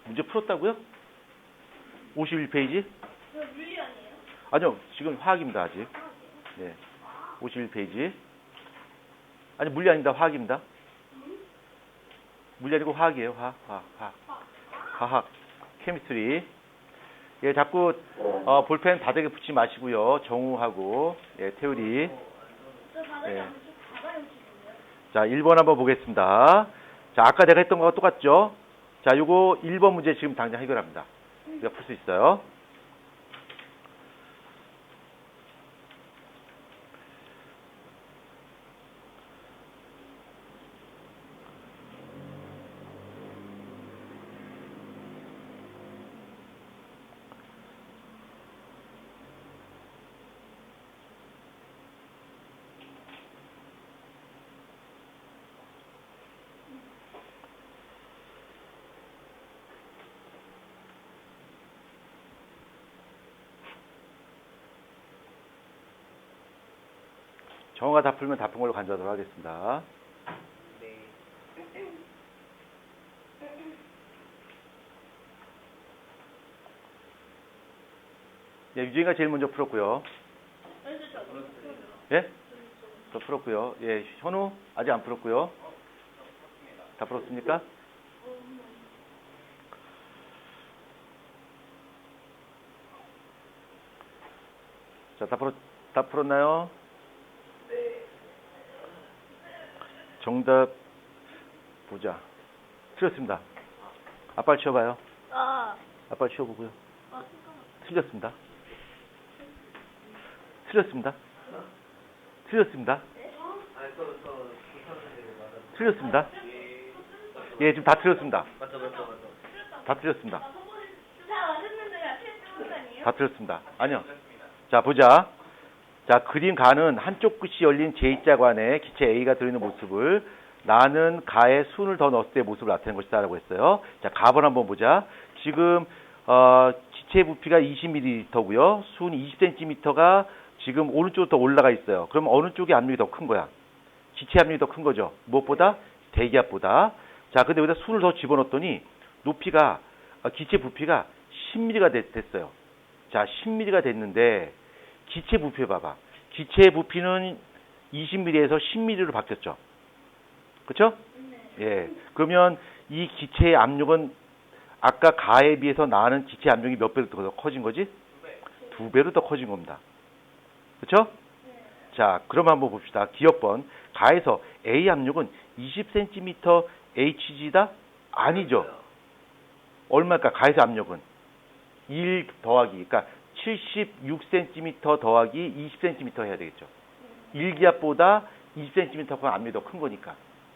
문제 풀었다고요? 51페이지? 물리 아니에요? 아니요, 지금 화학입니다, 아직. 네. 51페이지. 아니, 물리 아닙니다, 화학입니다. 물리 아니고 화학이에요, 화학. 케미스트리. 예, 자꾸, 볼펜 바닥에 붙이지 마시고요. 정우하고, 예, 태우리. 저 바닥에 예. 한번 좀 가봐요, 지금요. 자, 1번 한번 보겠습니다. 자, 아까 내가 했던 거와 똑같죠? 자, 요거 1번 문제 지금 당장 해결합니다. 우리가 풀 수 있어요. 정우가 다 풀면 다 푼 걸로 간주하도록 하겠습니다. 네. 예, 유진이가 제일 먼저 풀었고요. 예? 저 풀었고요. 예, 현우 아직 안 풀었고요. 다 풀었습니까? 자, 다 풀었나요? 정답 보자. 틀렸습니다. 아빠를 치워봐요. 아빠를 치워보고요. 틀렸습니다. 틀렸습니다. 틀렸습니다. 예, 지금 다 틀렸습니다. 다 틀렸습니다. 다 맞았는데 틀린 거 아니에요? 다 틀렸습니다. 아니요. 자, 보자. 자, 그림 가는 한쪽 끝이 열린 J자관에 기체 A가 들어있는 모습을 나는 가에 순을 더 넣었을 때 모습을 나타낸 것이다 라고 했어요. 자, 가번 한번 보자. 지금 기체 부피가 20ml고요. 순 20cm가 지금 오른쪽으로 더 올라가 있어요. 그럼 어느 쪽의 압력이 더 큰 거야? 기체 압력이 더 큰 거죠. 무엇보다? 대기압보다. 자, 근데 여기다 순을 더 집어넣었더니 높이가 기체 부피가 10ml가 됐어요. 자, 10ml가 됐는데 기체 부피 봐봐. 기체 부피는 20ml에서 10ml로 바뀌었죠. 그렇죠? 예. 그러면 이 기체의 압력은 아까 가에 비해서 나는 기체 압력이 몇 배로 더 커진 거지? 2배로 더 커진 겁니다. 그렇죠? 자, 그럼 한번 봅시다. 기억번. 가에서 A 압력은 20cm HG다? 아니죠. 얼마일까? 가에서 압력은 1 더하기, 그러니까 76cm 더하기 20cm 해야 되겠죠. 1기압보다 20cm가 압력이 더 큰 거니까.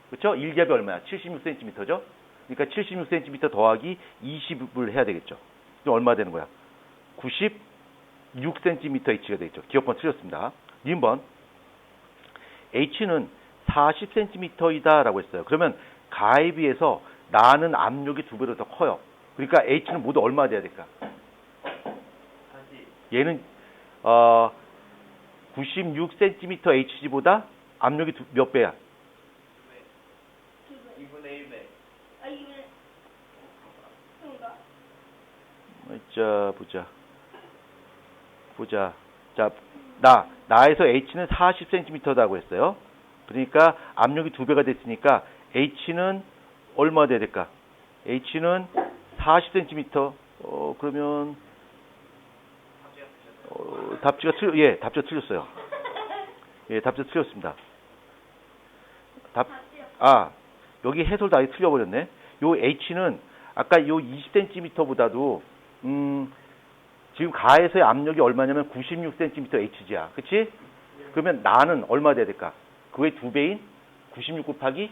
그렇죠? 1기압이 얼마야? 76cm죠? 그러니까 76cm 더하기 20을 해야 되겠죠. 그럼 얼마 되는 거야? 96cm H가 되겠죠. 기억번 틀렸습니다. 니은번. H는 40cm이다 라고 했어요. 그러면 가에 비해서 나는 압력이 2배로 더 커요. 그러니까 H는 모두 얼마 돼야 될까? 얘는 96cm HG보다 압력이 몇 배야? 2분의 1배. 아, 이게 그런가? 자, 보자. 자, 나에서 H는 40cm라고 했어요. 그러니까 압력이 2배가 됐으니까 H는 얼마 돼야 될까? H는 40cm. 그러면 답지가 틀렸어요. 예, 답지가 틀렸습니다. 여기 해설도 아예 틀려버렸네. 요 H는 아까 요 20cm보다도 지금 가에서의 압력이 얼마냐면 96cm Hg야. 그치? 그러면 나는 얼마 돼야 될까? 그의 2배인 96 곱하기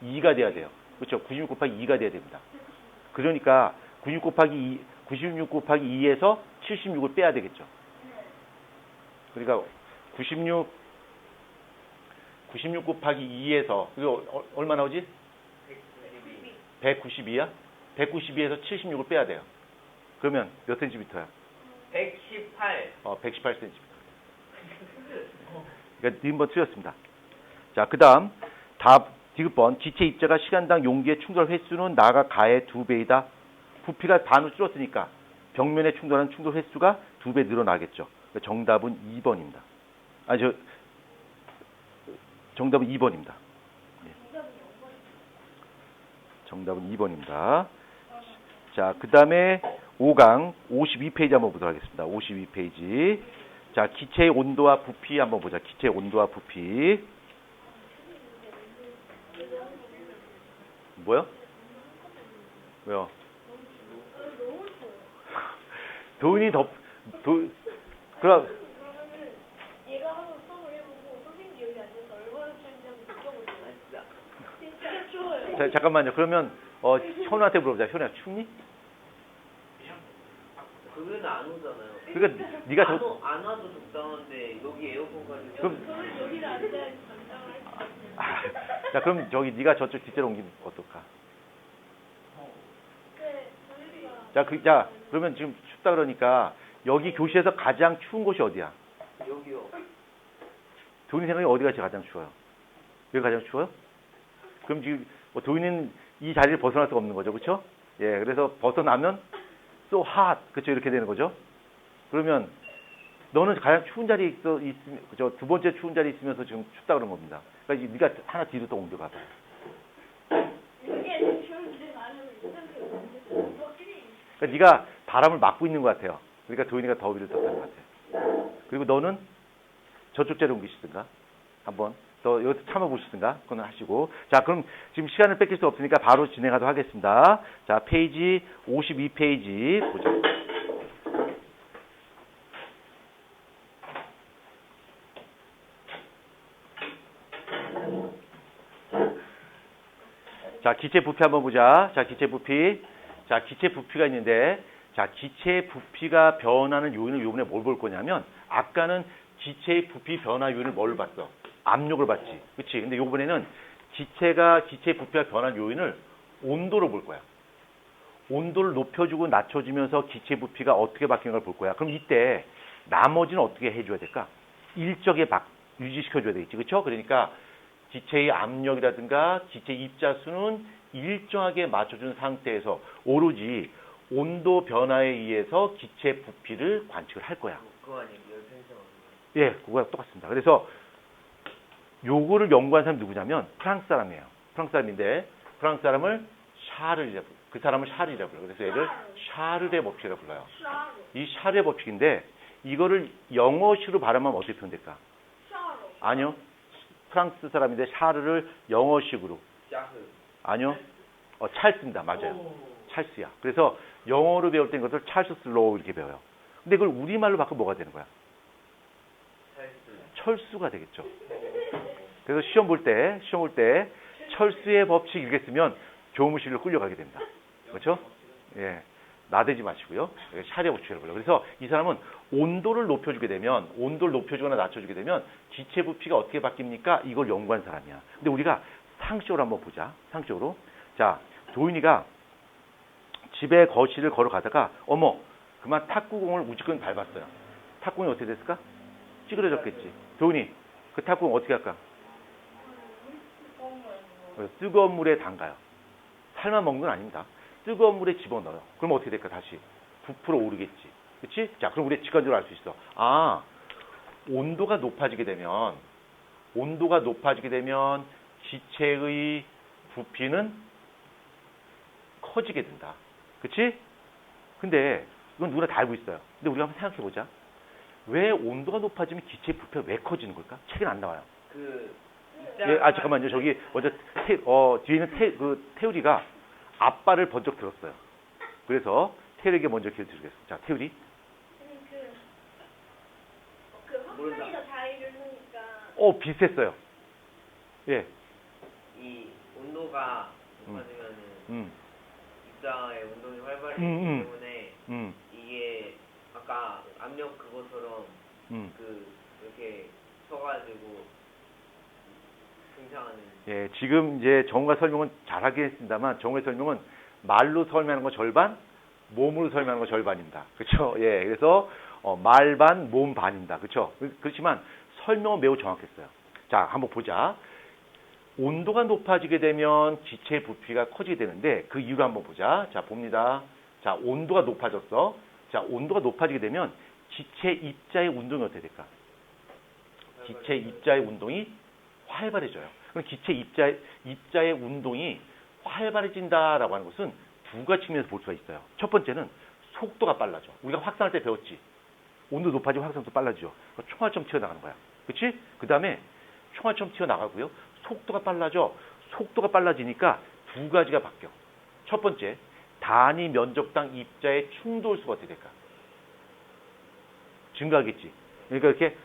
2가 돼야 돼요. 그렇죠? 96 곱하기 2가 돼야 됩니다. 그러니까 96 곱하기 2에서 76을 빼야 되겠죠. 그러니까 96 곱하기 2에서 이거 얼마 나오지? 192야? 192에서 76을 빼야 돼요. 그러면 몇 센티미터야? 118. 118cm. 그러니까 니은번 틀렸습니다. 자, 그다음 디귿번. 기체 입자가 시간당 용기의 충돌 횟수는 나가 가의 2배이다. 부피가 반으로 줄었으니까 벽면에 충돌하는 충돌 횟수가 2배 늘어나겠죠. 그러니까 정답은 2번입니다. 정답은 2번입니다. 정답은 2번입니다. 자, 그 다음에 5강 52페이지 한번 보도록 하겠습니다. 52페이지. 자, 기체의 온도와 부피 한번 보자. 기체의 온도와 부피. 뭐요? 왜요? 도인이 그럼, 얘가 한번 수업을 해보고 선생님이 여기 앉아서 얼마나 추운지 한번 느껴보세요. 진짜 추워요. 자, 잠깐만요. 그러면, 현우한테 물어보자. 현우야, 춥니? 그건 안 오잖아요. 그러니까, 네가 안 와도 적당한데 여기 에어컨 가지고. 그럼, 저는 여기를 앉아야지 감당을 할 수 있어요. 자, 그럼 네가 저쪽 뒷자로 옮기면 어떨까? 네, 저희가 자, 그러면 지금 춥다 그러니까, 여기 교실에서 가장 추운 곳이 어디야? 여기요. 도인이 생각에 어디가 가장 추워요? 여기 가장 추워요? 그럼 지금 도인은 이 자리를 벗어날 수가 없는 거죠, 그렇죠? 예, 그래서 벗어나면 so hot, 그렇죠? 이렇게 되는 거죠. 그러면 너는 가장 추운 자리에 있으면, 그죠? 두 번째 추운 자리에 있으면서 지금 춥다 그런 겁니다. 그러니까 네가 하나 뒤로 또 옮겨가 봐요. 이게 추운데 나는 이상하게 확실히 그러니까 네가 바람을 막고 있는 것 같아요. 그러니까 도인이가 더위를 떴다는 것 같아요. 그리고 너는 저쪽 자리에 옮기시든가 한번 더 여기서 참아보시든가 그건 하시고. 자, 그럼 지금 시간을 뺏길 수 없으니까 바로 진행하도록 하겠습니다. 자, 페이지 52페이지 보자. 자, 기체 부피 한번 보자. 자, 기체 부피. 자, 기체 부피가 있는데, 자, 기체 부피가 변하는 요인을 요번에 뭘 볼 거냐면, 아까는 기체의 부피 변화 요인을 뭘 봤어? 압력을 봤지. 그치? 근데 요번에는 기체 부피가 변하는 요인을 온도로 볼 거야. 온도를 높여주고 낮춰주면서 기체 부피가 어떻게 바뀌는 걸 볼 거야. 그럼 이때 나머지는 어떻게 해줘야 될까? 일정에 유지시켜줘야 되겠지. 그쵸? 그러니까 기체의 압력이라든가 기체 입자수는 일정하게 맞춰준 상태에서 오로지 온도 변화에 의해서 기체 부피를 관측을 할 거야. 그거 아니에요? 열펜션. 예, 그거랑 똑같습니다. 그래서 요거를 연구한 사람이 누구냐면 프랑스 사람이에요. 프랑스 사람인데 프랑스 사람을 그 사람을 샤르이라고 불러요. 그래서 얘를 샤르의 법칙이라고 불러요. 샤로 이 샤르의 법칙인데 이거를 영어식으로 발음하면 어떻게 표현될까? 샤로 아니요. 프랑스 사람인데 샤르를 영어식으로. 짜흐. 아니요. 찰스입니다. 맞아요. 찰스야. 그래서 영어로 배울 때 이것을 찰스 슬로우 이렇게 배워요. 근데 그걸 우리말로 바꾸면 뭐가 되는 거야? 찰스. 철수가 되겠죠. 그래서 시험 볼 때 철수의 법칙 읽겠으면 교무실로 끌려가게 됩니다. 그렇죠? 예. 나대지 마시고요. 샤르의 법칙이라고 불러요. 그래서 이 사람은 온도를 높여주거나 낮춰주게 되면 기체 부피가 어떻게 바뀝니까? 이걸 연구한 사람이야. 근데 우리가 상식적으로 한번 보자. 상식적으로. 자, 도인이가 집에 거실을 걸어가다가 그만 탁구공을 무조건 밟았어요. 탁구공이 어떻게 됐을까? 찌그러졌겠지. 도인이 그 탁구공 어떻게 할까? 뜨거운 물에 담가요. 삶아 먹는 건 아닙니다. 뜨거운 물에 집어넣어요. 그럼 어떻게 될까? 다시 부풀어 오르겠지. 그렇지? 자, 그럼 우리 직관적으로 알 수 있어. 온도가 높아지게 되면 기체의 부피는 커지게 된다. 그렇지? 근데 이건 누구나 다 알고 있어요. 근데 우리가 한번 생각해 보자. 왜 온도가 높아지면 기체의 부피가 왜 커지는 걸까? 책에는 안 나와요. 예, 잠깐만요. 저기 먼저 뒤에 있는 태우리가 앞발을 번쩍 들었어요. 그래서 태우리에게 먼저 기회 드리겠습니다. 자, 태우리. 그 확산에서 자리를 쓰니까 비슷했어요. 예. 이 온도가 높아지면은 입자의 운동이 활발해지기 때문에 이게 아까 압력 그것처럼 이렇게 서가지고 생성하는. 예, 지금 이제 정우가 설명은 잘하긴 했습니다만 정우의 설명은 말로 설명하는 거 절반, 몸으로 설명하는 거 절반입니다. 그렇죠? 예, 그래서 말 반, 몸 반입니다. 그렇죠? 그렇지만 설명은 매우 정확했어요. 자, 한번 보자. 온도가 높아지게 되면 기체 부피가 커지게 되는데 그 이유를 한번 보자. 자, 봅니다. 자, 온도가 높아졌어. 자, 온도가 높아지게 되면 기체 입자의 운동이 어떻게 될까? 기체 입자의 운동이 활발해져요. 그럼 기체 입자의 운동이 활발해진다라고 하는 것은 두 가지 측면에서 볼 수가 있어요. 첫 번째는 속도가 빨라져. 우리가 확산할 때 배웠지. 온도 높아지고 확산도 빨라지죠. 총알처럼 튀어나가는 거야. 그렇지? 그 다음에 총알처럼 튀어나가고요. 속도가 빨라져. 속도가 빨라지니까 두 가지가 바뀌어. 첫 번째, 단위 면적당 입자의 충돌수가 어떻게 될까? 증가하겠지. 그러니까 이렇게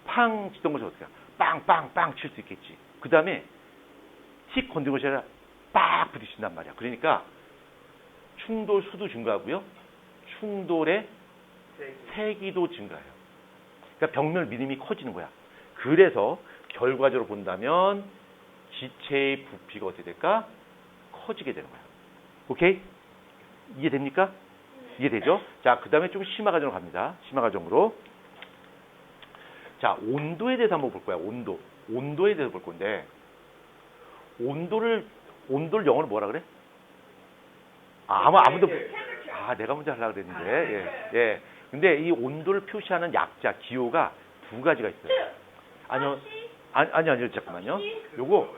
팡 치던 것이 어떻게 할까? 빵빵빵 칠 수 있겠지. 그 다음에 틱 건드는 것이 아니라 빡 부딪힌단 말이야. 그러니까 충돌 수도 증가하고요. 충돌의 세기도 증가해요. 그러니까 벽면 미림이 커지는 거야. 그래서 결과적으로 본다면 기체의 부피가 어떻게 될까? 커지게 되는 거야. 오케이? 이해됩니까? 이해되죠? 자, 그 다음에 좀 심화 과정으로 갑니다. 심화 과정으로. 자, 온도에 대해서 한번 볼 거야. 온도에 대해서 볼 건데, 온도를 영어로 뭐라 그래? 아무도, 내가 먼저 하려고 그랬는데, 예. 근데 이 온도를 표시하는 약자, 기호가 두 가지가 있어요. 아니요, 잠깐만요. 요거,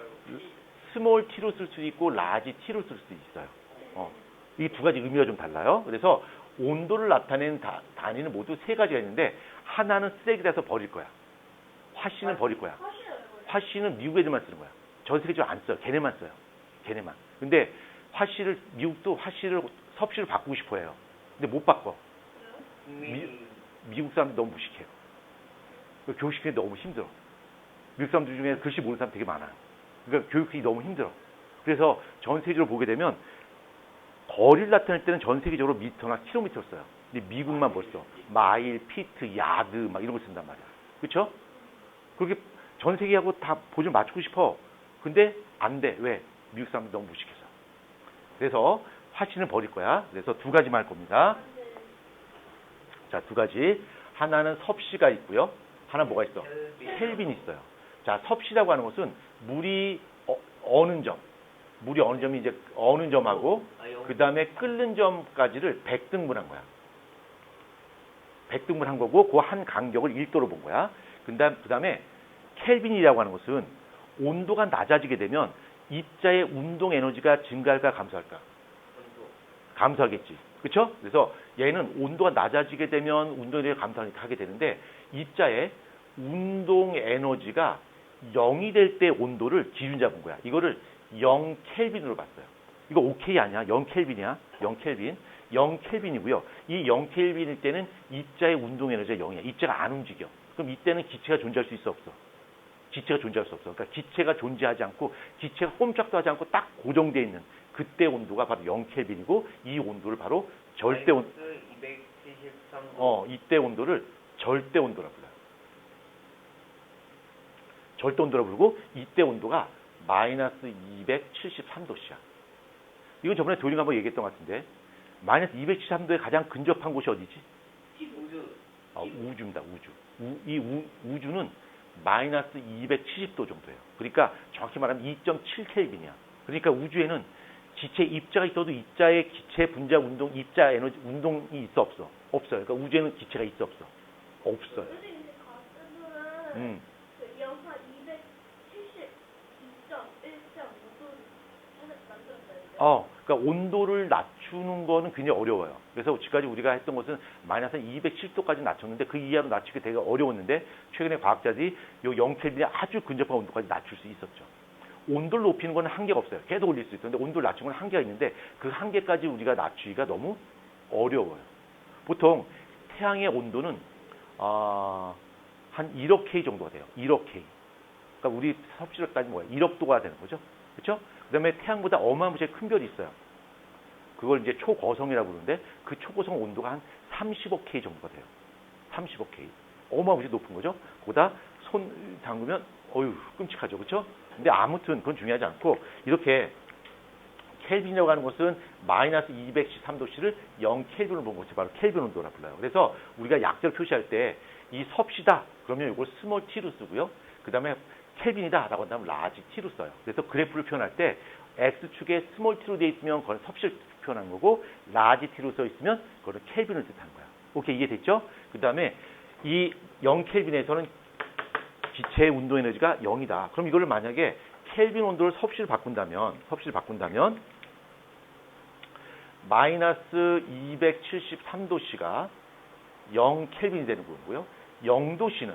스몰 t로 쓸 수 있고, 라지 t로 쓸 수 있어요. 이 두 가지 의미가 좀 달라요. 그래서 온도를 나타내는 단위는 모두 세 가지가 있는데, 하나는 쓰레기라서 버릴 거야. 화씨는 버릴 거야. 화씨는 미국 애들만 쓰는 거야. 전 세계적으로 안 써요. 걔네만 써요. 걔네만. 근데 미국도 화씨를 섭씨로 바꾸고 싶어 해요. 근데 못 바꿔. 미국 사람들 너무 무식해요. 교육시키기 너무 힘들어. 미국 사람들 중에 글씨 모르는 사람 되게 많아요. 그러니까 교육하기 너무 힘들어. 그래서 전 세계적으로 보게 되면 거리를 나타낼 때는 전 세계적으로 미터나 킬로미터를 써요. 근데 미국만 벌써 마일, 피트, 야드 막 이런 걸 쓴단 말이야. 그렇죠? 그렇게 전 세계하고 다 보존 맞추고 싶어. 근데 안 돼. 왜? 미국 사람들 너무 무식해서. 그래서 화씨는 버릴 거야. 그래서 두 가지만 할 겁니다. 자, 두 가지. 하나는 섭씨가 있고요. 하나 뭐가 있어? 켈빈이 있어요. 자, 섭씨라고 하는 것은 물이 어는 점이 이제 어는 점하고 그 다음에 끓는 점까지를 100등분한 거야. 100등분한 거고 그 한 간격을 1도로 본 거야. 그 다음에 켈빈이라고 하는 것은 온도가 낮아지게 되면 입자의 운동 에너지가 증가할까 감소할까? 감소하겠지. 그렇죠? 그래서 얘는 온도가 낮아지게 되면 운동 에너지가 감소하게 되는데 입자의 운동 에너지가 0이 될 때 온도를 기준 잡은 거야. 이거를 0켈빈으로 봤어요. 이거 OK 아니야? 0켈빈이야. 0켈빈. 0켈빈이고요. 이 0켈빈일 때는 입자의 운동 에너지가 0이야. 입자가 안 움직여. 그럼 이때는 기체가 존재할 수 있어 없어? 기체가 존재할 수 없어. 그러니까 기체가 존재하지 않고 기체가 꼼짝도 하지 않고 딱 고정되어 있는 그때 온도가 바로 0켈빈이고 이 온도를 바로 절대 온도. 273도. 이때 온도를 절대 온도라 불러요. 절대 온도라 부르고 이때 온도가 마이너스 273도씨야. 이건 저번에 도일이가 한번 얘기했던 것 같은데 마이너스 273도에 가장 근접한 곳이 어디지? 우주. 우주입니다. 우주는 마이너스 270도 정도예요. 그러니까 정확히 말하면 2.7켈빈이야. 그러니까 우주에는 기체 입자가 있어도 입자의 기체 분자 운동, 입자 에너지 운동이 있어 없어? 없어요. 그러니까 우주에는 기체가 있어 없어? 없어요. 영하 272.1.5도 그러니까 온도를 낮추는 거는 굉장히 어려워요. 그래서 지금까지 우리가 했던 것은 마이너스 207도까지 낮췄는데 그 이하로 낮추기 되게 어려웠는데 최근에 과학자들이 이 0켈빈에 아주 근접한 온도까지 낮출 수 있었죠. 온도를 높이는 건 한계가 없어요. 계속 올릴 수 있는데 온도를 낮추는 건 한계가 있는데 그 한계까지 우리가 낮추기가 너무 어려워요. 보통 태양의 온도는 한 1억 K 정도가 돼요. 1억 K. 그러니까 우리 섭씨로 따지면 뭐야? 1억 도가 되는 거죠. 그렇죠? 그다음에 태양보다 어마무시하게 큰 별이 있어요. 그걸 이제 초거성이라고 부르는데 그 초거성 온도가 한 30억 K 정도가 돼요. 30억 K. 어마무시하게 높은 거죠. 보다 손 담그면 끔찍하죠. 그렇죠? 근데 아무튼 그건 중요하지 않고 이렇게 켈빈이라고 하는 것은 마이너스 213도씨를 0켈빈으로 본 것이 바로 켈빈 온도라 불러요. 그래서 우리가 약자를 표시할 때 이 섭씨다 그러면 이걸 스몰 t로 쓰고요. 그 다음에 켈빈이다 라고 한다면 라지 t로 써요. 그래서 그래프를 표현할 때 x축에 스몰 t로 되어 있으면 그건 섭씨를 표현한 거고 라지 T로 써 있으면 그거는 켈빈을 뜻하는 거야. 오케이, 이해됐죠? 그 다음에 이 0켈빈에서는 기체의 운동 에너지가 0이다. 그럼 이거를 만약에 켈빈 온도를 섭씨를 바꾼다면 마이너스 273도씨가 0켈빈이 되는 거고요. 0도씨는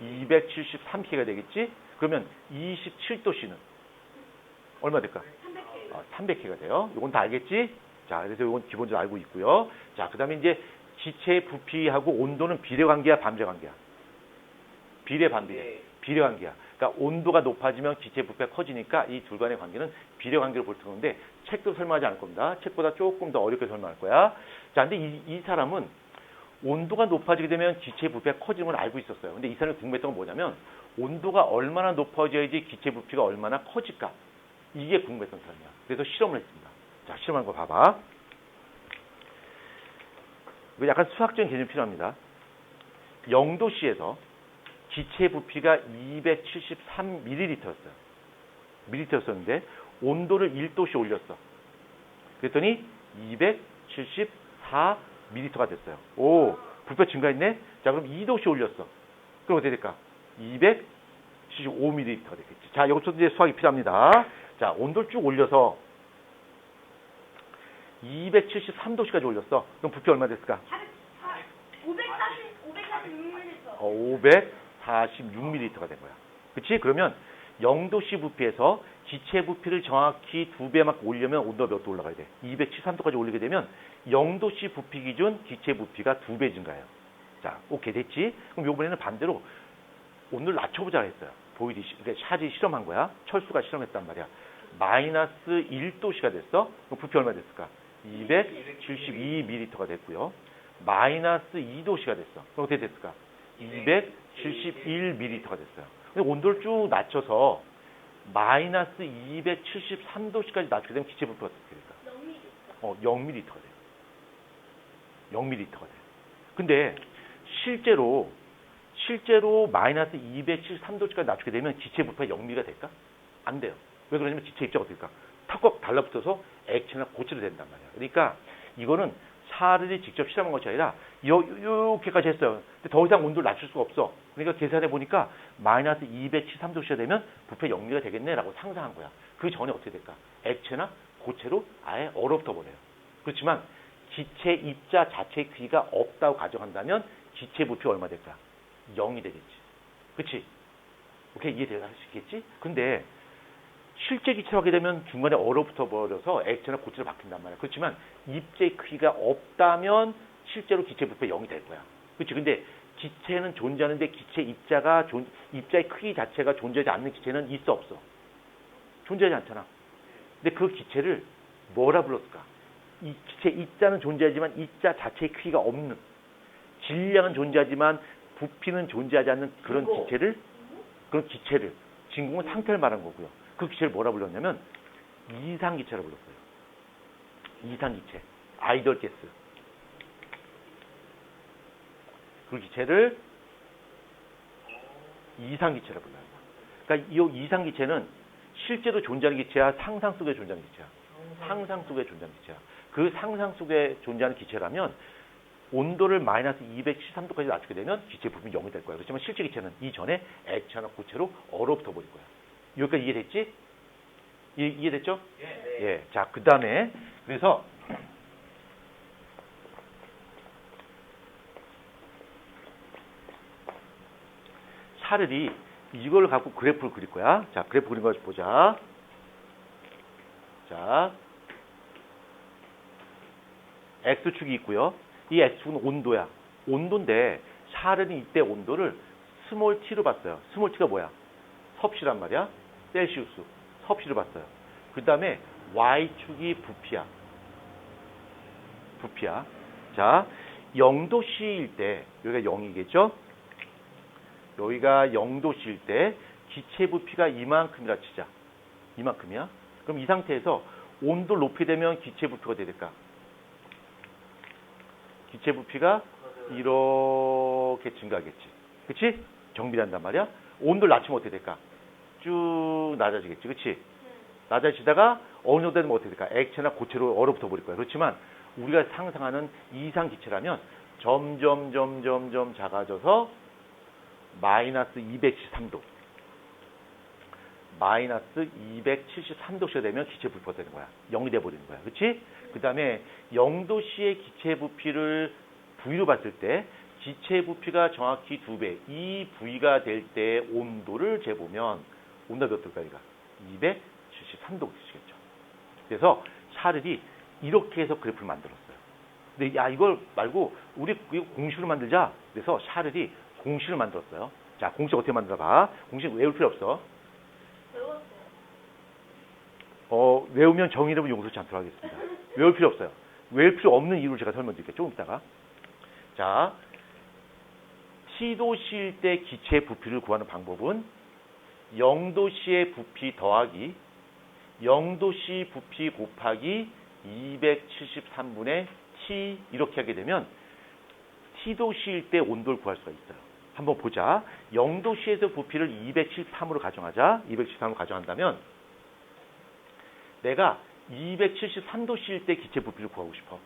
273K가 되겠지? 그러면 27도씨는 얼마 될까? 300K가 돼요. 이건 다 알겠지? 자, 그래서 이건 기본적으로 알고 있고요. 자, 그 다음에 이제 기체의 부피하고 온도는 비례관계야, 반비례관계야? 비례관계야. 그러니까 온도가 높아지면 기체의 부피가 커지니까 이 둘 간의 관계는 비례관계로 볼 텐데 책도 설명하지 않을 겁니다. 책보다 조금 더 어렵게 설명할 거야. 자, 근데 이 사람은 온도가 높아지게 되면 기체의 부피가 커지는 걸 알고 있었어요. 근데 이 사람이 궁금했던 건 뭐냐면 온도가 얼마나 높아져야지 기체 부피가 얼마나 커질까? 이게 궁금했던 사람이야. 그래서 실험을 했습니다. 자, 실험하는 거 봐봐. 이거 약간 수학적인 개념이 필요합니다. 0도씨에서 기체 부피가 273ml였어요. ml였었는데 온도를 1도씨 올렸어. 그랬더니 274ml가 됐어요. 오, 부피가 증가했네? 자, 그럼 2도씨 올렸어. 그럼 어떻게 될까? 275ml가 되겠지. 자, 여기서 이제 수학이 필요합니다. 자, 온도를 쭉 올려서 273도씨까지 올렸어. 그럼 부피 얼마 됐을까? 546ml가 된 거야. 그치? 그러면 0도씨 부피에서 기체 부피를 정확히 2배만큼 올리려면 온도가 몇 도 올라가야 돼? 273도까지 올리게 되면 0도씨 부피 기준 기체 부피가 2배 증가해요. 자, 오케이, 됐지? 그럼 이번에는 반대로 온도를 낮춰보자 했어요. 보이듯이. 그러니까 샤지 실험한 거야. 철수가 실험했단 말이야. 마이너스 1도씨가 됐어. 그럼 부피 얼마 됐을까? 272ml가 됐고요. 마이너스 2도씨가 됐어. 그럼 어떻게 됐을까? 271ml가 됐어요. 근데 온도를 쭉 낮춰서 마이너스 273도씨까지 낮추게 되면 기체 부피가 어떻게 될까? 0ml가 돼요. 0ml가 돼요. 근데 실제로 마이너스 273도씨까지 낮추게 되면 기체 부피가 0ml가 될까? 안 돼요. 왜 그러냐면 기체 입자가 어떻게 될까? 턱 달라붙어서 액체나 고체로 된단 말이야. 그러니까 이거는 샤를이 직접 실험한 것이 아니라 이렇게까지 했어요. 근데 더 이상 온도를 낮출 수가 없어. 그러니까 계산해 보니까 마이너스 273도씨가 되면 부피가 0ml가 되겠네라고 상상한 거야. 그 전에 어떻게 될까? 액체나 고체로 아예 얼어붙어 버려요. 그렇지만 기체 입자 자체의 크기가 없다고 가정한다면 기체 부피가 얼마 될까? 0이 되겠지. 그치? 오케이, 이해될 수 있겠지? 근데 실제 기체로 하게 되면 중간에 얼어붙어 버려서 액체나 고체로 바뀐단 말이야. 그렇지만 입자의 크기가 없다면 실제로 기체 부피가 0이 될 거야. 그렇지? 근데 기체는 존재하는데 기체 입자의 크기 자체가 존재하지 않는 기체는 있어 없어? 존재하지 않잖아. 근데 그 기체를 뭐라 불렀을까? 이 기체 입자는 존재하지만 입자 자체의 크기가 없는, 질량은 존재하지만 부피는 존재하지 않는 그런 기체를, 진공은 상태를 말한 거고요. 그 기체를 뭐라 불렀냐면 이상기체라고 불렀어요. 이상기체. 아이돌 가스. 그 기체를 이상기체라고 불러요. 그러니까 이 이상기체는 실제로 존재하는 기체야, 상상 속에 존재하는 기체야. 상상 속에 존재하는 기체야. 그 상상 속에 존재하는 기체라면 온도를 마이너스 273도까지 낮추게 되면 기체 부피는 0이 될 거야. 그렇지만 실제 기체는 이전에 액체나 고체로 얼어붙어 버릴 거야. 여기까지 이해됐지? 이해됐죠? 예. 자, 그 다음에, 그래서, 샤를이 이걸 갖고 그래프를 그릴 거야. 자, 그래프 그린 거 보자. 자, X축이 있고요. 이 X축은 온도야. 온도인데, 샤를이 이때 온도를 스몰 t로 봤어요. 스몰 t가 뭐야? 섭씨란 말이야. 셀시우스. 섭씨를 봤어요. 그 다음에 Y축이 부피야. 자, 0도씨일 때, 여기가 0이겠죠? 여기가 0도씨일 때 기체 부피가 이만큼이라 치자. 이만큼이야. 그럼 이 상태에서 온도를 높게 되면 기체 부피가 어떻게 될까? 기체 부피가 이렇게 증가하겠지. 그치? 정비한단 말이야. 온도를 낮추면 어떻게 될까? 쭉 낮아지겠지. 그치? 낮아지다가 어느 정도 되면 어떻게 될까? 액체나 고체로 얼어붙어 버릴 거야. 그렇지만 우리가 상상하는 이상 기체라면 점점 작아져서 마이너스 273도. 마이너스 273도씨가 되면 기체 부피가 되는 거야. 0이 돼버리는 거야. 그렇지? 그 다음에 0도씨의 기체 부피를 V로 봤을 때 기체 부피가 정확히 2배. 이 V가 될 때 온도를 재보면 온도가 몇 도일까? 이가 273도 시겠죠. 그래서 샤를이 이렇게 해서 그래프를 만들었어요. 근데 야 이걸 말고 우리 공식으로 만들자. 그래서 샤를이 공식을 만들었어요. 자, 공식 어떻게 만들어봐? 공식 외울 필요 없어. 배웠어요. 외우면 정의름은 용서치 않도록 하겠습니다. 외울 필요 없어요. 외울 필요 없는 이유를 제가 설명드릴게요. 조금 있다가. 자, T도씨일 때 기체 부피를 구하는 방법은 0도씨의 부피 더하기 0도씨 부피 곱하기 273분의 T 이렇게 하게 되면 T도씨일 때 온도를 구할 수가 있어요. 한번 보자. 0도씨에서 부피를 273으로 가정하자. 273으로 가정한다면 내가 273도씨일 때 기체 부피를 구하고 싶어.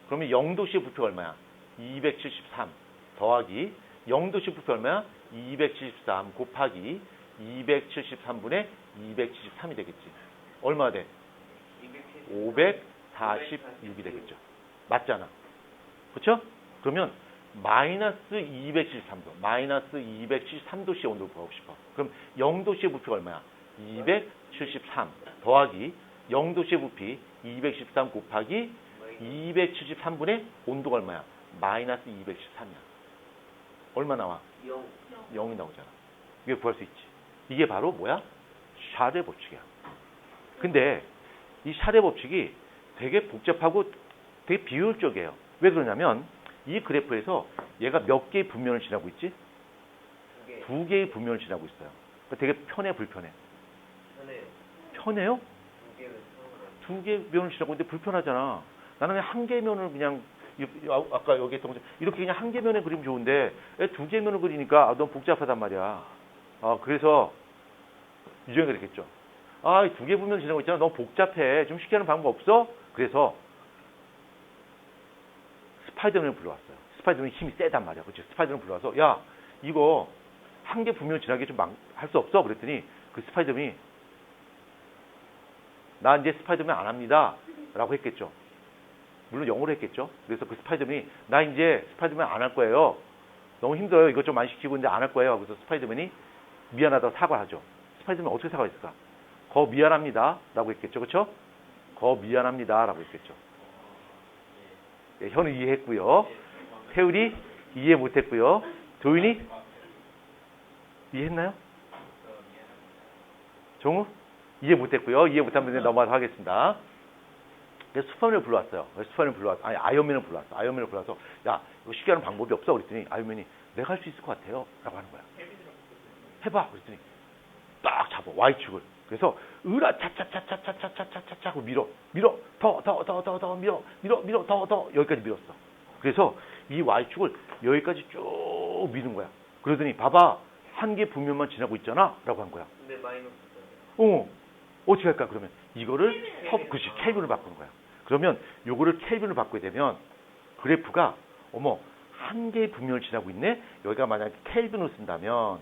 그러면 0도씨의 부피가 얼마야? 273 더하기 0도씨 부피 얼마야? 273 곱하기 273분의 273이 되겠지. 얼마나 돼? 546이 되겠죠. 맞잖아. 그렇죠? 그러면 마이너스 273도, 마이너스 273도씨의 온도를 구하고 싶어. 그럼 0도씨의 부피가 얼마야? 273 더하기 0도씨의 부피 213 곱하기 273분의 온도가 얼마야? 마이너스 213이야. 얼마 나와? 0이 나오잖아. 이게 구할 수 있지. 이게 바로 뭐야? 샤르의 법칙이야. 근데 이 샤르의 법칙이 되게 복잡하고 되게 비효율적이에요. 왜 그러냐면 이 그래프에서 얘가 몇 개의 분면을 지나고 있지? 2개의 분면을 지나고 있어요. 그러니까 되게 편해, 불편해? 편해요? 2개의 면을 지나고 있는데 불편하잖아. 나는 그냥 한 개의 면을 그냥 아까 여기 했던 것처럼 이렇게 그냥 한 개 면에 그리면 좋은데 2개 면을 그리니까 너무 복잡하단 말이야. 그래서 유정이가 그랬겠죠. 2개 분면을 지나고 있잖아. 너무 복잡해. 좀 쉽게 하는 방법 없어? 그래서 스파이더맨을 불러왔어요. 스파이더맨이 힘이 세단 말이야. 그렇지? 스파이더맨을 불러와서 야 이거 한 개 분면 지나게 좀 할 수 없어? 그랬더니 그 스파이더맨이 나 이제 스파이더맨 안 합니다. 라고 했겠죠. 물론 영어로 했겠죠. 그래서 그 스파이더맨이 나 이제 스파이더맨 안 할 거예요. 너무 힘들어요. 이것 좀 많이 시키고 있는데 안 할 거예요. 그래서 스파이더맨이 미안하다고 사과하죠. 스파이더맨 어떻게 사과했을까? 거 미안합니다. 라고 했겠죠. 그렇죠? 거 미안합니다. 라고 했겠죠. 네, 현우 이해했고요. 태울이 이해 못했고요. 도윤이 이해했나요? 정우? 이해 못했고요. 이해 못한 분들 넘어가서 하겠습니다. 그래서 슈퍼맨을 불러왔어요. 아이언맨을 불러왔어. 아이언맨을 불러와서 야 이거 쉽게 하는 방법이 없어? 그랬더니 아이언맨이 내가 할 수 있을 것 같아요. 라고 하는 거야. 해봐. 그랬더니 딱 잡아. Y축을. 그래서 으라 차차차차차차차차 하고 밀어 더 밀어 더 여기까지 밀었어. 그래서 이 Y축을 여기까지 쭉 미는 거야. 그러더니 봐봐 한 개 분면만 지나고 있잖아 라고 한 거야. 근데 마이너스 어떻게 할까? 그러면 이거를 그렇지 켈빈을 바꾸는 거야. 그러면 요거를 켈빈을 바꾸게 되면 그래프가 한 개의 분면을 지나고 있네. 여기가 만약에 켈빈을 쓴다면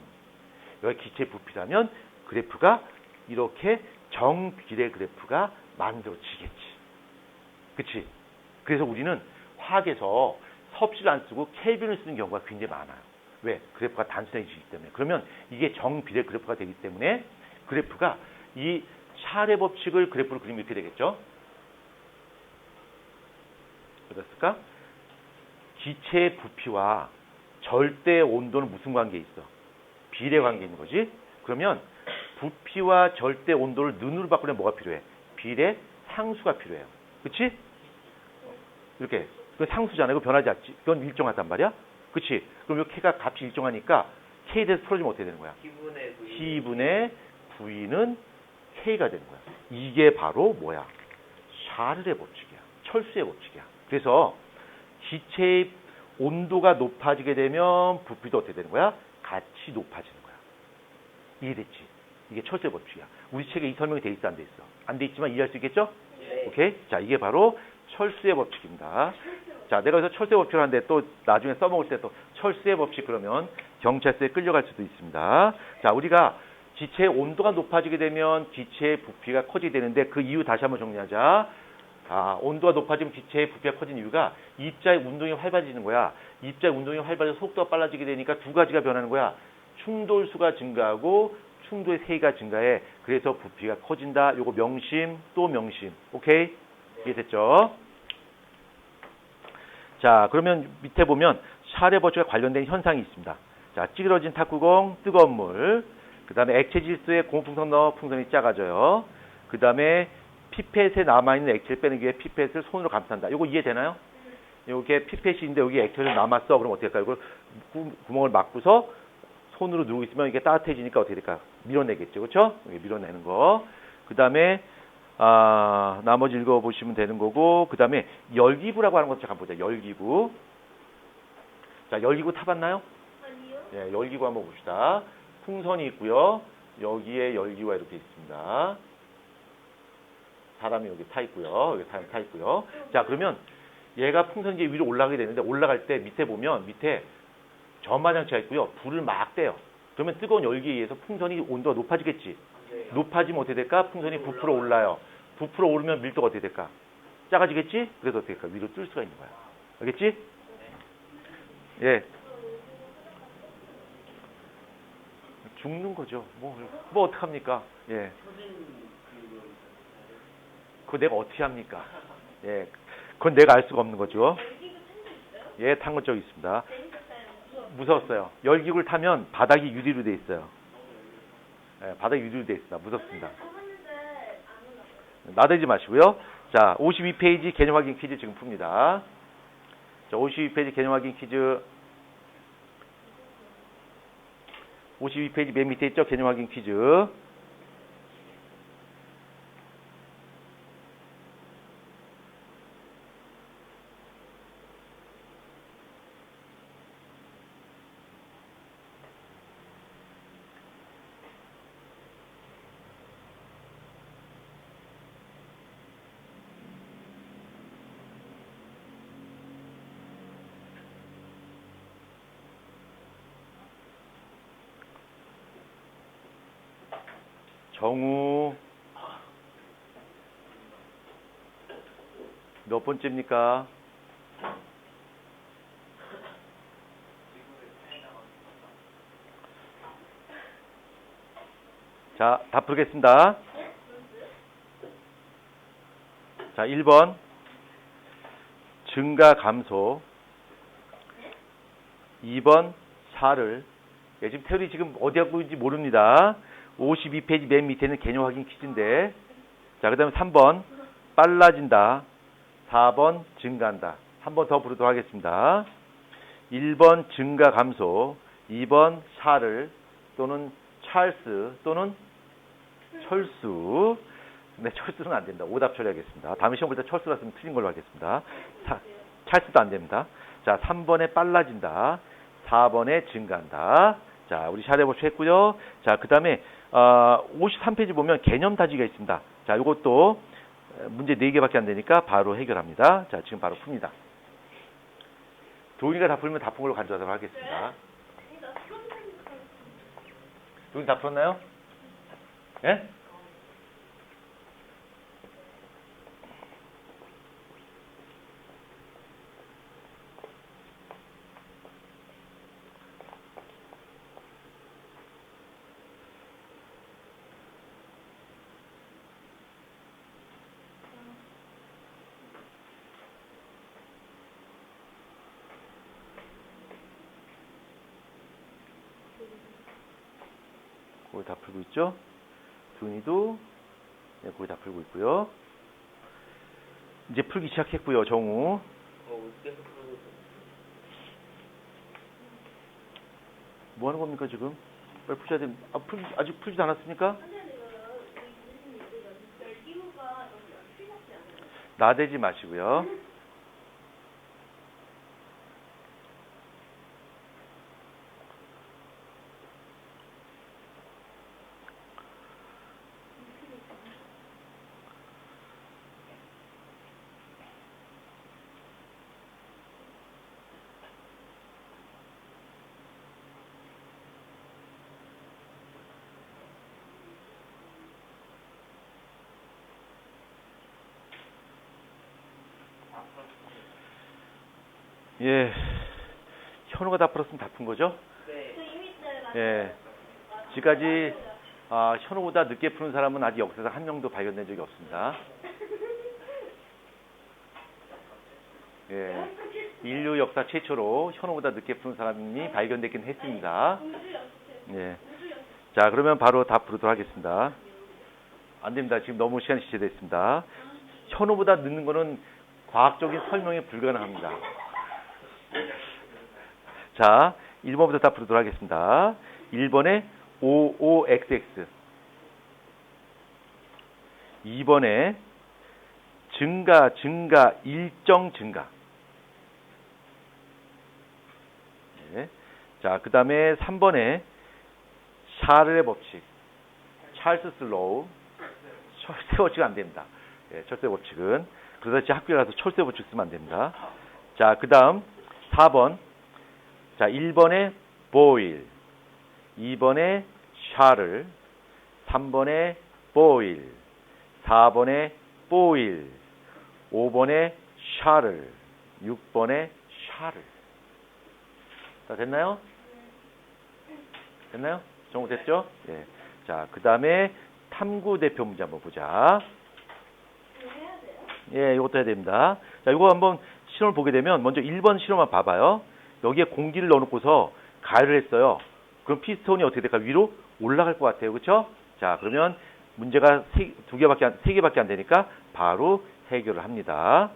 여기 기체 부피라면 그래프가 이렇게 정비례 그래프가 만들어지겠지. 그치? 그래서 우리는 화학에서 섭씨를 안 쓰고 켈빈을 쓰는 경우가 굉장히 많아요. 왜? 그래프가 단순해지기 때문에. 그러면 이게 정비례 그래프가 되기 때문에 그래프가 이 샤르의 법칙을 그래프로 그리면 이렇게 되겠죠. 어떻을까? 기체의 부피와 절대 온도는 무슨 관계에 있어? 비례 관계에 있는 거지. 그러면 부피와 절대 온도를 는으로 바꾸려면 뭐가 필요해? 비례 상수가 필요해요. 그렇지? 이렇게. 그 상수잖아요. 이거 변하지 않지. 그건 일정하단 말이야. 그렇지? 그럼 이 K가 값이 일정하니까 K에 대해서 풀어주면 어떻게 되는 거야? T분의 V는 K가 되는 거야. 이게 바로 뭐야? 샤르의 법칙이야. 철수의 법칙이야. 그래서 기체의 온도가 높아지게 되면 부피도 어떻게 되는 거야? 같이 높아지는 거야. 이해됐지? 이게 철수의 법칙이야. 우리 책에 이 설명이 돼 있어 안 돼 있어? 안 돼 있지만 이해할 수 있겠죠? 네. 오케이? 자, 이게 바로 철수의 법칙입니다. 자, 내가 여기서 철수의 법칙을 하는데 또 나중에 써먹을 때 또 철수의 법칙 그러면 경찰서에 끌려갈 수도 있습니다. 자, 우리가 기체의 온도가 높아지게 되면 기체의 부피가 커지게 되는데 그 이유 다시 한번 정리하자. 아, 온도가 높아지면 기체의 부피가 커진 이유가 입자의 운동이 활발해지는 거야. 입자의 운동이 활발해서 속도가 빨라지게 되니까 두 가지가 변하는 거야. 충돌수가 증가하고 충돌의 세기가 증가해. 그래서 부피가 커진다. 요거 명심 또 명심. 오케이? 이해됐죠? 자, 그러면 밑에 보면 샤레 법칙과 관련된 현상이 있습니다. 자, 찌그러진 탁구공, 뜨거운 물. 그 다음에 액체 질소에 고무풍선 넣어 풍선이 작아져요. 그 다음에 피펫에 남아있는 액체를 빼내기 위해 피펫을 손으로 감싼다. 요거 이해되나요? 요게 피펫이 있는데 여기 액체가 남았어. 그럼 어떻게 할까요? 이걸 구멍을 막고서 손으로 누르고 있으면 이게 따뜻해지니까 어떻게 될까요? 밀어내겠죠. 그렇죠? 밀어내는 거. 그 다음에 나머지 읽어보시면 되는 거고, 그 다음에 열기구라고 하는 것도 잠깐 보자. 열기구. 자, 열기구 타봤나요? 아니요. 예, 열기구 한번 봅시다. 풍선이 있고요. 여기에 열기구가 이렇게 있습니다. 사람이 여기 타 있고요. 여기 사람이 타 있고요. 자, 그러면 얘가 풍선이 이제 위로 올라가게 되는데 올라갈 때 밑에 보면 밑에 전마장치가 있고요. 불을 막 떼요. 그러면 뜨거운 열기에 의해서 풍선이 온도가 높아지겠지. 높아지면 어떻게 될까? 풍선이 부풀어 올라요. 부풀어 오르면 밀도가 어떻게 될까? 작아지겠지? 그래서 어떻게 될까? 위로 뜰 수가 있는 거야. 알겠지? 예. 죽는 거죠. 뭐 어떡합니까? 예. 그거 내가 어떻게 합니까? 예. 그건 내가 알 수가 없는 거죠. 열기구 탄적 있어요? 예, 탄 건 적이 있습니다. 재밌었어요. 무서웠어요. 열기구를 타면 바닥이 유리로 돼 있어요. 예, 바닥이 유리로 돼 있습니다. 무섭습니다. 타봤는데 안 올라가요. 나대지 마시고요. 자, 52페이지 개념 확인 퀴즈 지금 풉니다. 자, 52페이지 개념 확인 퀴즈. 52페이지 맨 밑에 있죠? 개념 확인 퀴즈. 정우 몇 번째입니까? 자, 답 부르겠습니다. 자, 1번 증가 감소, 2번 살을. 예, 지금 태율이 지금 어디 갖고 있는지 모릅니다. 52페이지 맨 밑에는 개념 확인 퀴즈인데, 자, 그 다음에 3번 빨라진다, 4번 증가한다. 한 번 더 부르도록 하겠습니다. 1번 증가 감소, 2번 샤를 또는 찰스 또는 철수. 네, 철수는 안 됩니다. 오답 처리하겠습니다. 다음에 시험 볼 때 철수라 쓰면 틀린 걸로 하겠습니다. 찰수도 안 됩니다. 자, 3번에 빨라진다, 4번에 증가한다. 자, 우리 샤레버치 했고요. 자, 그 다음에 53페이지 보면 개념 다지기가 있습니다. 자, 이것도 문제 4개밖에 안 되니까 바로 해결합니다. 자, 지금 바로 풉니다. 도훈이가 다 풀면 다 푼 걸로 간주하도록 하겠습니다. 도훈이 다 풀었나요? 예? 거기 다 풀고 있죠? 도훈이도 네, 거기 다 풀고 있고요. 이제 풀기 시작했고요. 정우. 계속 그러고 있어요. 뭐 하는 겁니까, 지금? 빨리 푸셔야 됩니다. 아직 풀지도 않았습니까? 열기구가 틀렸지 않아요? 나대지 마시고요. 예. 현우가 다 풀었으면 다 푼 거죠? 네. 저 이미 때 예. 지금까지 현우보다 늦게 푸는 사람은 아직 역사에서 한 명도 발견된 적이 없습니다. 예. 인류 역사 최초로 현우보다 늦게 푸는 사람이 발견됐긴 했습니다. 예. 자, 그러면 바로 답 부르도록 하겠습니다. 안 됩니다. 지금 너무 시간이 지체됐습니다. 현우보다 늦는 거는 과학적인 설명이 불가능합니다. 자, 1번부터 답 부르도록 하겠습니다. 1번에 OOXX. 2번에 증가, 일정 증가. 네. 자, 그 다음에 3번에 샤를의 법칙. 찰스 슬로우. 철새 법칙은 안 됩니다. 예, 철새 법칙은. 그러다 학교에 가서 철새 법칙 쓰면 안 됩니다. 자, 그 다음 4번. 자, 1번에 보일. 2번에 샤를. 3번에 보일. 4번에 보일. 5번에 샤를. 6번에 샤를. 자, 됐나요? 됐나요? 정리됐죠? 예. 자, 그 다음에 탐구 대표 문제 한번 보자. 예, 이것도 해야 됩니다. 자, 이거 한번 실험을 보게 되면 먼저 1번 실험만 봐봐요. 여기에 공기를 넣어놓고서 가열을 했어요. 그럼 피스톤이 어떻게 될까? 위로 올라갈 것 같아요. 그렇죠? 자, 그러면 문제가 세 개밖에 안 되니까 바로 해결을 합니다.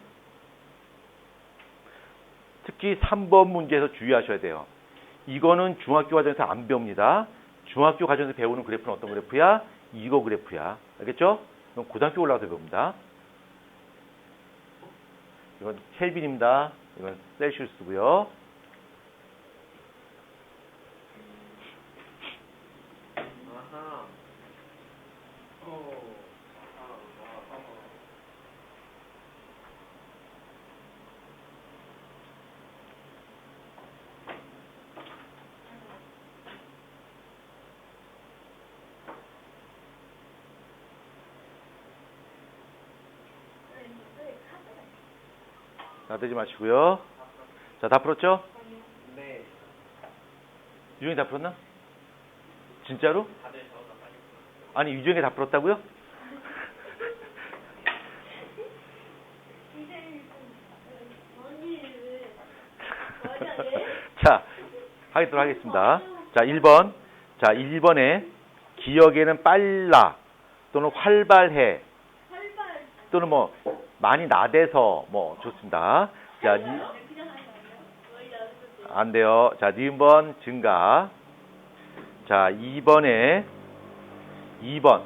특히 3번 문제에서 주의하셔야 돼요. 이거는 중학교 과정에서 안 배웁니다. 중학교 과정에서 배우는 그래프는 어떤 그래프야? 이거 그래프야. 알겠죠? 그럼 고등학교 올라가서 배웁니다. 이건 켈빈입니다. 이건 셀시우스고요. 아하. 나대지 마시고요. 자, 다 풀었죠? 네. 유정이 다 풀었나? 진짜로? 다들 저보다 빨리 풀었어요. 아니, 유정이 다 풀었다고요? 자, 하도록 하겠습니다. 자, 1번. 자, 1번에 기억에는 빨라 또는 활발해 또는 뭐 많이 나대서 뭐 좋습니다. 자, 안 돼요. 자, 니은번 증가. 자, 2번에 2번.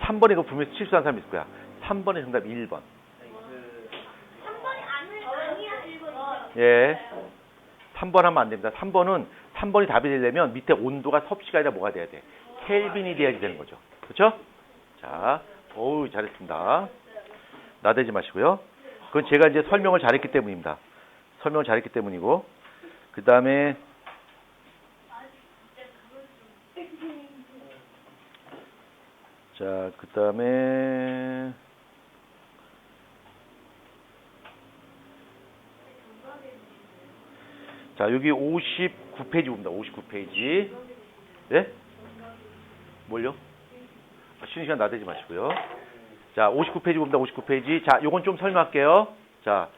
3번에 이거 분명히 실수한 사람이 있을 거야. 3번의 정답 1번. 예. 3번 하면 안 됩니다. 3번이 답이 되려면 밑에 온도가 섭씨가 아니라 뭐가 돼야 돼? 켈빈이 돼야지 되는 거죠. 그렇죠? 자, 어우, 잘했습니다. 나대지 마시고요. 그건 제가 이제 설명을 잘했기 때문입니다. 설명을 잘했기 때문이고. 그 다음에 자, 그 다음에 자, 여기 59페이지 봅니다. 59페이지. 네? 뭘요? 쉬는 시간 나대지 마시고요. 자, 59페이지 봅니다. 59페이지. 자, 요건 좀 설명할게요. 자,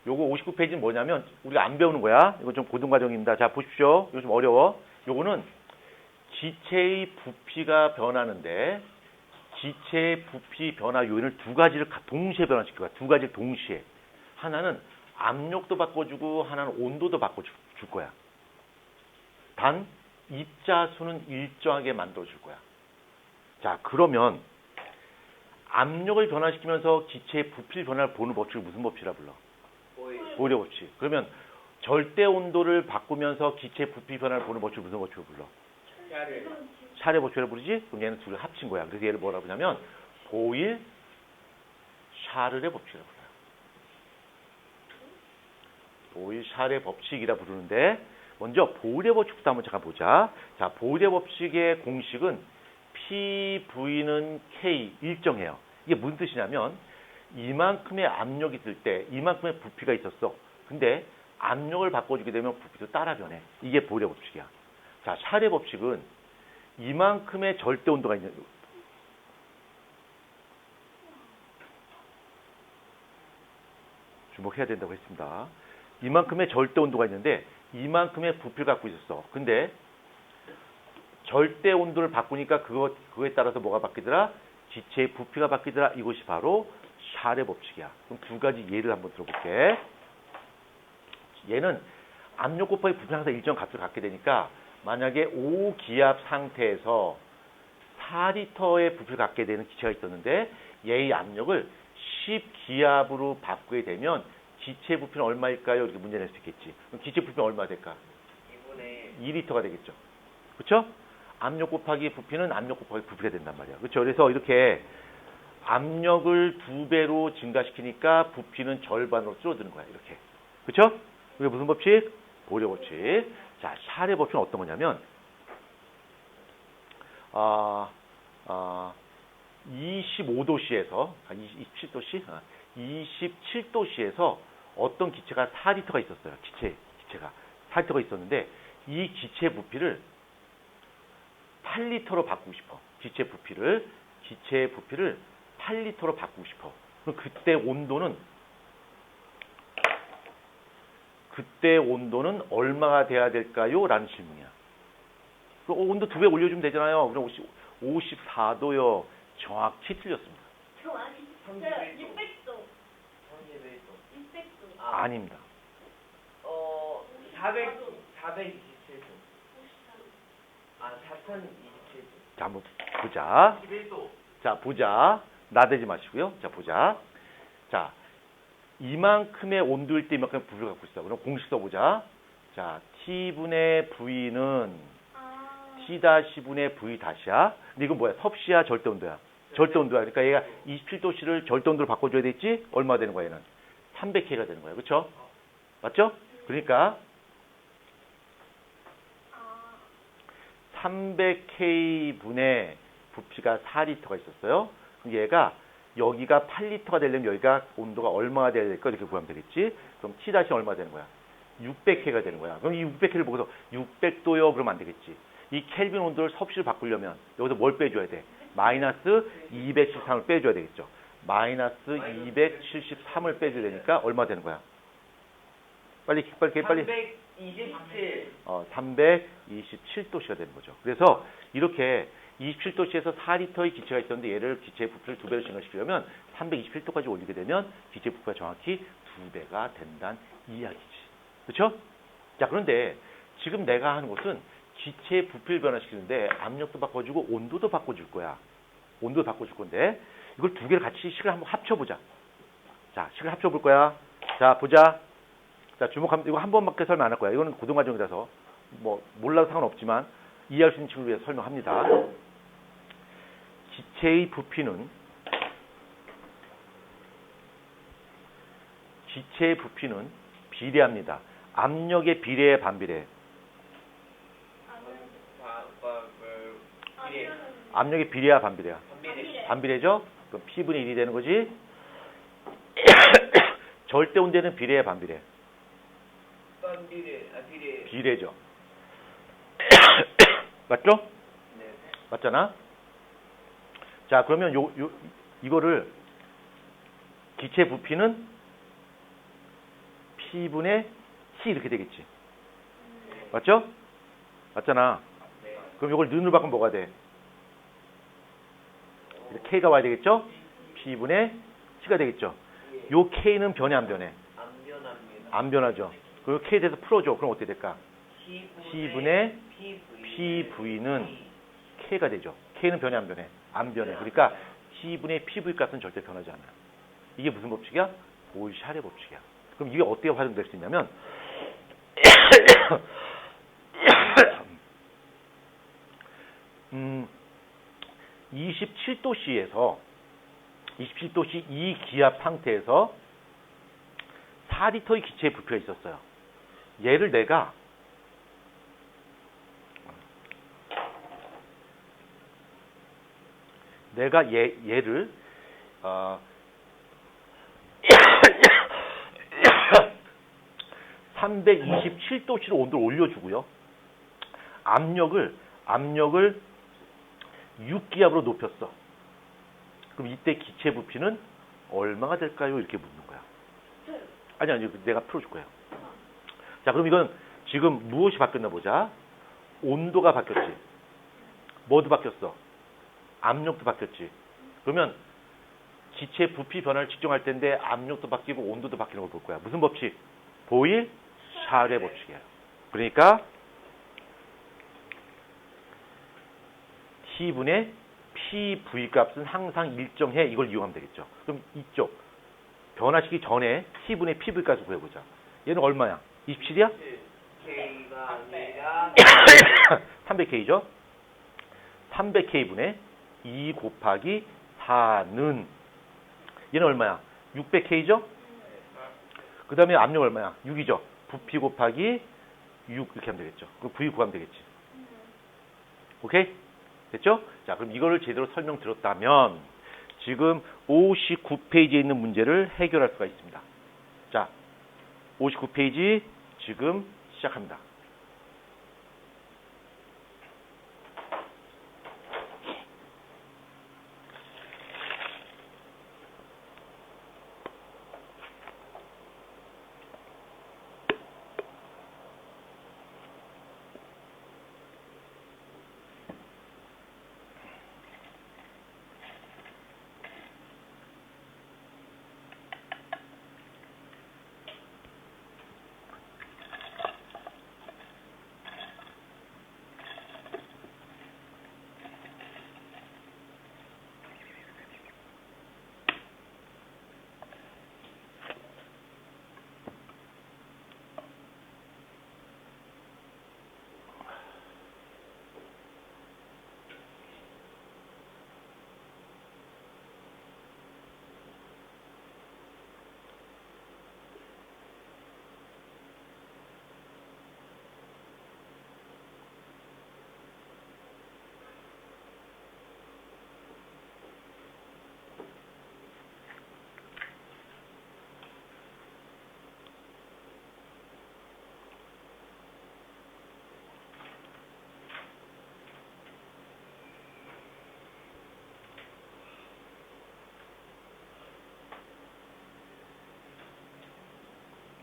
요거 59페이지는 뭐냐면 우리가 안 배우는 거야. 이건 좀 고등과정입니다. 자, 보십시오. 이거 좀 어려워. 요거는 기체의 부피가 변하는데 기체의 부피 변화 요인을 두 가지를 동시에 변화시킬 거야. 두 가지를 동시에. 하나는 압력도 바꿔주고 하나는 온도도 바꿔줄 거야. 단 입자수는 일정하게 만들어줄 거야. 자, 그러면 압력을 변화시키면서 기체의 부피 변화를 보는 법칙을 무슨 법칙이라 불러? 보일러 법칙. 그러면 절대 온도를 바꾸면서 기체 부피 변화를 보는 법칙을 무슨 법칙으로 불러? 샤르의 법칙이라고 부르지? 그럼 얘는 둘을 합친 거야. 그래서 얘를 뭐라고 하냐면 보일 샤르의 법칙이라고 불러요. 보일 샤르의 법칙이라 부르는데 먼저 보일의 법칙부터 한번 잠깐 보자. 자, 보일의 법칙의 공식은 PV는 K 일정해요. 이게 무슨 뜻이냐면 이만큼의 압력이 있을 때 이만큼의 부피가 있었어. 근데 압력을 바꿔주게 되면 부피도 따라 변해. 이게 보일의 법칙이야. 자, 샤르의 법칙은 이만큼의 절대 온도가 있는 주목해야 된다고 했습니다. 이만큼의 절대 온도가 있는데 이만큼의 부피를 갖고 있었어. 근데 절대 온도를 바꾸니까 그거에 따라서 뭐가 바뀌더라? 기체의 부피가 바뀌더라. 이것이 바로 샤르의 법칙이야. 그럼 두 가지 예를 한번 들어볼게. 얘는 압력 곱하기 부피는 항상 일정 값을 갖게 되니까 만약에 5기압 상태에서 4리터의 부피를 갖게 되는 기체가 있었는데 얘의 압력을 10기압으로 바꾸게 되면 기체 부피는 얼마일까요? 이렇게 문제 낼 수 있겠지. 그럼 기체 부피는 얼마 될까? 2분의 2리터가 되겠죠. 그렇죠? 압력 곱하기 부피는 압력 곱하기 부피가 된단 말이야. 그렇죠? 그래서 이렇게 압력을 2배로 증가시키니까 부피는 절반으로 줄어드는 거야. 이렇게. 그렇죠? 이게 무슨 법칙? 보일의 법칙. 자, 샤르의 법칙은 어떤 거냐면 25도씨에서 27도씨? 27도씨에서 어떤 기체가 4리터가 있었어요. 기체가 4리터가 있었는데 이 기체 부피를 8리터로 바꾸고 싶어. 기체 부피를 8리터로 바꾸고 싶어. 그럼 그때 온도는 얼마가 돼야 될까요? 라는 질문이야. 그럼 온도 2배 올려주면 되잖아요. 그럼 54도요. 정확히 틀렸습니다. 저 아니, 600도. 600도. 아닙니다. 427도. 4027도. 자, 한번 보자. 11도. 자, 보자. 나대지 마시고요. 자, 보자. 자, 이만큼의 온도일 때 이만큼의 부피를 갖고 있어. 그럼 공식 써보자. 자, T분의 V는 T-분의 V 다시야. 근데 이건 뭐야? 섭씨야? 절대온도야? 절대온도야. 그러니까 얘가 27도씨를 절대온도로 바꿔줘야 되겠지? 얼마 되는 거야, 얘는? 300K가 되는 거야. 그렇죠? 맞죠? 그러니까 300K분의 부피가 4리터가 있었어요. 그럼 얘가 여기가 8리터가 되려면 여기가 온도가 얼마가 돼야 될까? 이렇게 구하면 되겠지? 그럼 T 다시 얼마 되는 거야? 600K가 되는 거야. 그럼 이 600K를 보고서 600도요? 그러면 안 되겠지. 이 켈빈 온도를 섭씨를 바꾸려면 여기서 뭘 빼줘야 돼? 마이너스 273을 빼줘야 되겠죠. 마이너스 273을 빼줘야 되니까 얼마 되는 거야? 빨리. 327. 327도씨가 되는 거죠. 그래서 이렇게 27도씨에서 4리터의 기체가 있었는데 얘를 기체의 부피를 2배로 증가시키려면 327도까지 올리게 되면 기체 부피가 정확히 2배가 된다는 이야기지. 그렇죠? 자, 그런데 지금 내가 하는 것은 기체의 부피를 변화시키는데 압력도 바꿔주고 온도도 바꿔줄 거야. 온도도 바꿔줄 건데 이걸 두 개를 같이 식을 한번 합쳐보자. 자, 식을 합쳐볼 거야. 자, 보자. 자, 주목하면 이거 한 번밖에 설명 안 할 거야. 이거는 고등과정이라서 뭐 몰라도 상관없지만 이해할 수 있는 친구를 위해서 설명합니다. 기체의 부피는 비례합니다. 압력의 비례에 반비례. 압력의 비례야 반비례야? 반비례죠? 그럼 P분의 1이 되는 거지. 절대 온도는 비례야 반비례? 비례죠. 맞죠? 네. 맞잖아? 자, 그러면 이거를 기체 부피는 P분의 T 이렇게 되겠지. 맞죠? 맞잖아. 네. 그럼 이걸 는으로 바꾸면 뭐가 돼? K가 와야 되겠죠? P분의 T가 되겠죠? 요 K는 변해 안 변해? 안 변합니다. 안 변하죠. 그리고 K에 대해서 풀어줘. 그럼 어떻게 될까? T분의 PV는 K가 되죠. K는 변해 안 변해? 안 변해. 그러니까 T분의 PV 값은 절대 변하지 않아요. 이게 무슨 법칙이야? 보일-샤르의 법칙이야. 그럼 이게 어떻게 활용될 수 있냐면 27도씨에서 27도씨 이 기압 상태에서 4리터의 기체의 부피가 있었어요. 얘를 내가 얘를 327도씨로 온도를 올려주고요. 압력을 6기압으로 높였어. 그럼 이때 기체 부피는 얼마가 될까요? 이렇게 묻는 거야. 아니, 내가 풀어줄 거예요. 자, 그럼 이건 지금 무엇이 바뀌었나 보자. 온도가 바뀌었지. 뭐도 바뀌었어? 압력도 바뀌었지. 그러면 기체 부피 변화를 측정할 때인데 압력도 바뀌고 온도도 바뀌는 걸 볼 거야. 무슨 법칙? 보일 샤르의 법칙이에요. 그러니까 T분의 PV 값은 항상 일정해. 이걸 이용하면 되겠죠. 그럼 이쪽 변화시키기 전에 T분의 PV 값을 구해보자. 얘는 얼마야? 27이야? K가 아니라 300K죠? 300K분의 2 곱하기 4는 얘는 얼마야? 600K죠? 그 다음에 압력 얼마야? 6이죠? 부피 곱하기 6 이렇게 하면 되겠죠. 그럼 V 구하면 되겠지. 오케이? 됐죠? 자, 그럼 이거를 제대로 설명 들었다면 지금 59페이지에 있는 문제를 해결할 수가 있습니다. 자, 59페이지 지금 시작합니다.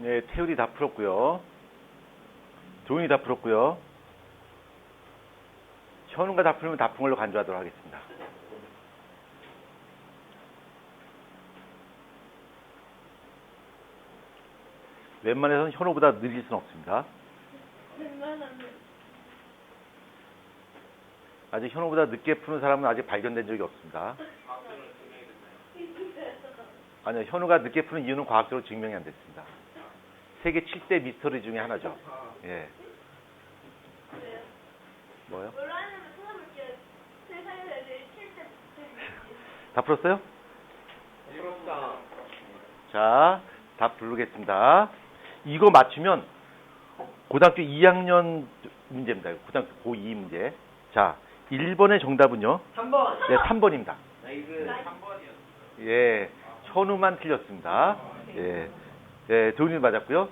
네, 태율이 다 풀었고요. 도윤이 다 풀었고요. 현우가 다 풀면 다 푼 걸로 간주하도록 하겠습니다. 웬만해서는 현우보다 느릴 수는 없습니다. 웬만하면 아직 현우보다 늦게 푸는 사람은 아직 발견된 적이 없습니다. 아니요, 현우가 늦게 푸는 이유는 과학적으로 증명이 안 됐습니다. 세계 7대 미스터리 중에 하나죠. 예. 그래요? 뭐요? 뭘로 하냐면 찾아볼게요. 세상에서 제일 7대 다 풀었어요? 부럽다. 자, 다 부르겠습니다. 이거 맞추면 고등학교 2학년 문제입니다. 고등학교 고2 문제. 자, 1번의 정답은요. 3번. 네, 3번입니다. 나이스. 3번이었어. 예, 현우만 틀렸습니다. 예, 예, 도윤이 맞았고요.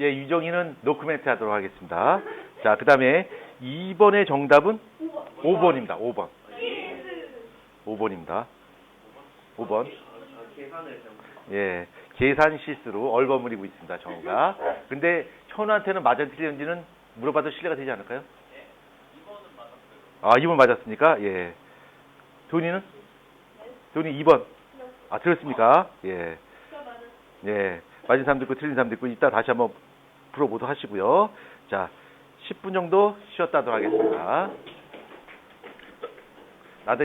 예, 유정이는 노코멘트 하도록 하겠습니다. 자, 그 다음에 2번의 정답은 5번입니다. 5번. 5번입니다. 5번. 계산을 좀. 예, 계산 실수로 얼버무리고 있습니다. 정우가. 근데 현우한테는 맞은 틀렸는지는 물어봐도 신뢰가 되지 않을까요? 네. 2번은 맞았어요. 아, 2번 맞았습니까? 예. 도윤이는? 도윤이 2번. 아, 들었습니까? 예. 예. 맞은 사람도 있고 틀린 사람도 있고 이따 다시 한번 풀어보도록 하시고요. 자, 10분 정도 쉬었다 하도록 하겠습니다.